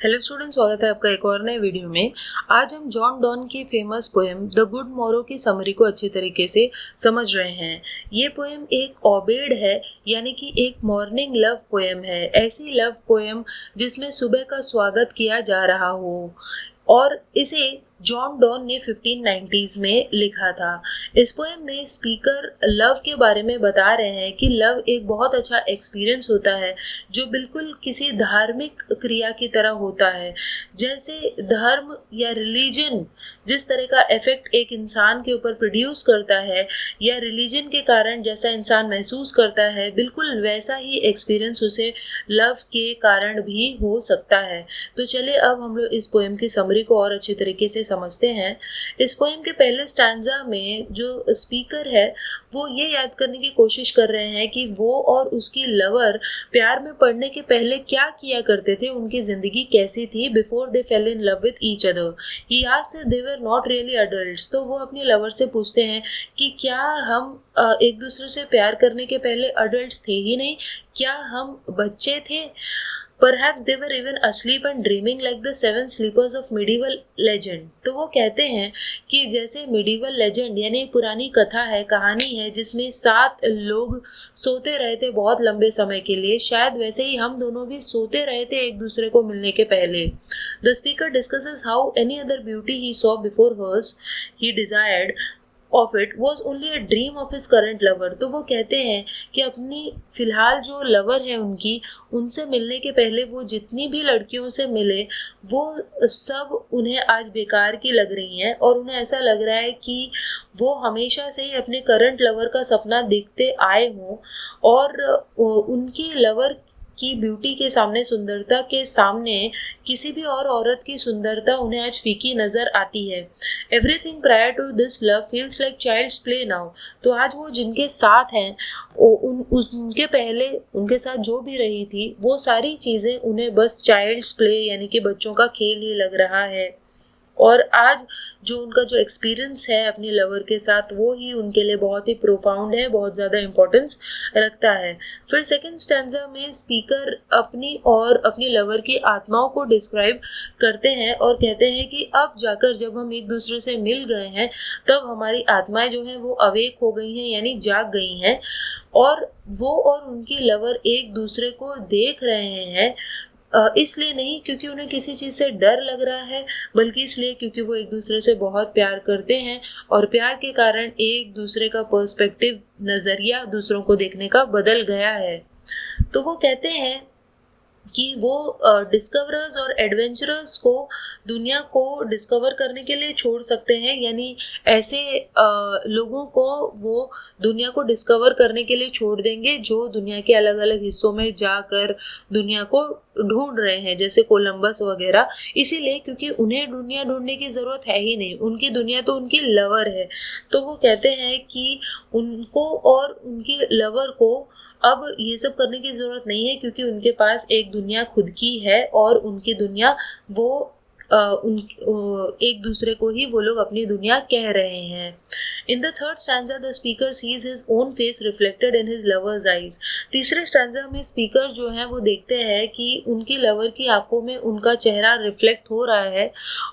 Hello student, स्वागत है आपका एक और नए वीडियो में। आज हम जॉन डॉन की फेमस पोएम द गुड मोरो की समरी को अच्छी तरीके से समझ रहे हैं। ये पोएम एक ऑबेड है, यानी कि एक मॉर्निंग लव पोएम है। ऐसी लव पोएम जिसमें सुबह का स्वागत किया जा रहा हो, और इसे जॉन डॉन ने 1590s में लिखा था। इस पोएम में स्पीकर लव के बारे में बता रहे हैं कि लव एक बहुत अच्छा एक्सपीरियंस होता है जो बिल्कुल किसी धार्मिक क्रिया की तरह होता है। जैसे धर्म या रिलीजन जिस तरह का इफेक्ट एक इंसान के ऊपर प्रोड्यूस करता है, या रिलीजन के कारण जैसा इंसान महसूस करता है, बिल्कुल वैसा ही एक्सपीरियंस उसे लव के कारण भी हो सकता है। तो चलिए अब हम लोग इस पोएम की समरी को और अच्छी तरीके से समझते हैं। इस पोएम के पहले स्टैंजा में जो स्पीकर है वो ये याद करने की कोशिश कर रहे हैं कि वो और उसकी लवर प्यार में पड़ने के पहले क्या किया करते थे, उनकी जिंदगी कैसी थी before they fail in love with each other. He asked they were not really adults. तो वो अपनी लवर से पूछते हैं कि क्या हम एक दूसरे से प्यार करने के पहले अडल्ट्स थे ही नहीं, क्या हम बच्चे थे? Perhaps they were even asleep and dreaming like the seven sleepers of medieval legend। तो वो कहते हैं कि जैसे medieval legend यानी पुरानी कथा है, कहानी है जिसमें 7 लोग सोते रहे थे बहुत लंबे समय के लिए, शायद वैसे ही हम दोनों भी सोते रहे थे एक दूसरे को मिलने के पहले। The speaker discusses how any other beauty he saw before hers he desired of it was only a dream of his current lover। तो वो कहते हैं कि अपनी फिलहाल जो लवर है उनसे मिलने के पहले वो जितनी भी लड़कियों से मिले वो सब उन्हें आज बेकार की लग रही हैं, और उन्हें ऐसा लग रहा है कि वो हमेशा से ही अपने करंट लवर का सपना देखते आए हों, और उनकी लवर की ब्यूटी के सामने, सुंदरता के सामने किसी भी और औरत की सुंदरता उन्हें आज फीकी नजर आती है। Everything prior to this love feels like child's play now. तो आज वो जिनके साथ हैं उनके पहले उनके साथ जो भी रही थी वो सारी चीजें उन्हें बस चाइल्ड्स प्ले यानी कि बच्चों का खेल ही लग रहा है। और आज जो उनका जो एक्सपीरियंस है अपनी लवर के साथ वो ही उनके लिए बहुत ही प्रोफाउंड है, बहुत ज़्यादा इम्पोर्टेंस रखता है। फिर सेकंड स्टैंजा में स्पीकर अपनी और अपनी लवर की आत्माओं को डिस्क्राइब करते हैं और कहते हैं कि अब जाकर जब हम एक दूसरे से मिल गए हैं तब हमारी आत्माएं जो हैं वो अवेक हो गई हैं, यानी जाग गई हैं, और वो और उनकी लवर एक दूसरे को देख रहे हैं, इसलिए नहीं क्योंकि उन्हें किसी चीज़ से डर लग रहा है, बल्कि इसलिए क्योंकि वो एक दूसरे से बहुत प्यार करते हैं, और प्यार के कारण एक दूसरे का पर्सपेक्टिव, नज़रिया दूसरों को देखने का बदल गया है। तो वो कहते हैं कि वो डिस्कवरर्स और एडवेंचरर्स को दुनिया को डिस्कवर करने के लिए छोड़ सकते हैं, यानी ऐसे लोगों को वो दुनिया को डिस्कवर करने के लिए छोड़ देंगे जो दुनिया के अलग अलग हिस्सों में जाकर दुनिया को ढूंढ रहे हैं, जैसे कोलंबस वगैरह। इसीलिए क्योंकि उन्हें दुनिया ढूंढने की ज़रूरत है ही नहीं, उनकी दुनिया तो उनकी लवर है। तो वो कहते हैं कि उनको और उनकी लवर को अब ये सब करने की ज़रूरत नहीं है, क्योंकि उनके पास एक दुनिया खुद की है, और उनकी दुनिया वो एक दूसरे को ही वो लोग अपनी दुनिया कह रहे हैं। In the third stanza the speaker sees his own face reflected in his lover's eyes. तीसरे स्टैंजा में स्पीकर जो है वो देखते हैं कि उनकी लवर की आंखों में उनका चेहरा रिफ्लेक्ट हो रहा है,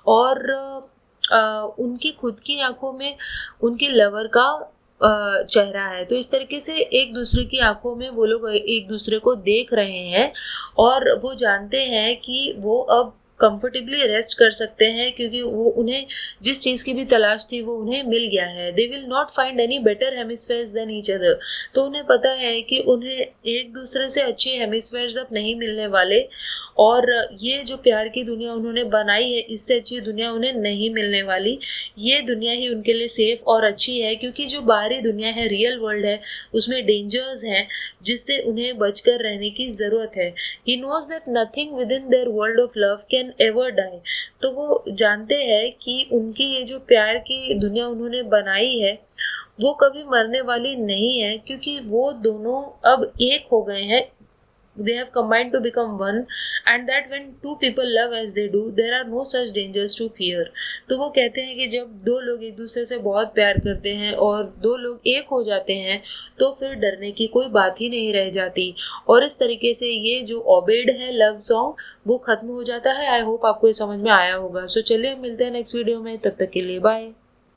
और उनकी खुद की आंखों में उनकी लवर का चेहरा है। तो इस तरीके से एक दूसरे की आंखों में वो लोग एक दूसरे को देख रहे हैं, और वो जानते हैं कि वो अब कंफर्टेबली रेस्ट कर सकते हैं, क्योंकि वो उन्हें जिस चीज़ की भी तलाश थी वो उन्हें मिल गया है। They will not find any better hemispheres than each other. तो उन्हें पता है कि उन्हें एक दूसरे से अच्छे हेमिस्फेयर्स अब नहीं मिलने वाले, और ये जो प्यार की दुनिया उन्होंने बनाई है इससे अच्छी दुनिया उन्हें नहीं मिलने वाली। ये दुनिया ही उनके लिए सेफ और अच्छी है, क्योंकि जो बाहरी दुनिया है, रियल वर्ल्ड है, उसमें डेंजर्स हैं जिससे उन्हें बचकर रहने की ज़रूरत है। He knows that nothing within their world of love can ever die. तो वो जानते हैं कि उनकी ये जो प्यार की दुनिया उन्होंने बनाई है वो कभी मरने वाली नहीं है, क्योंकि वो दोनों अब एक हो गए हैं they have combined to become one, and that when two people love as they do, there are no such dangers to fear. तो वो कहते हैं कि जब दो लोग एक दूसरे से बहुत प्यार करते हैं और दो लोग एक हो जाते हैं तो फिर डरने की कोई बात ही नहीं रह जाती। और इस तरीके से ये जो ओबेड है लव सॉन्ग वो खत्म हो जाता है। आई होप आपको ये समझ में आया होगा। सो चलिए मिलते हैं नेक्स्ट वीडियो में, तब तक के लिए बाय।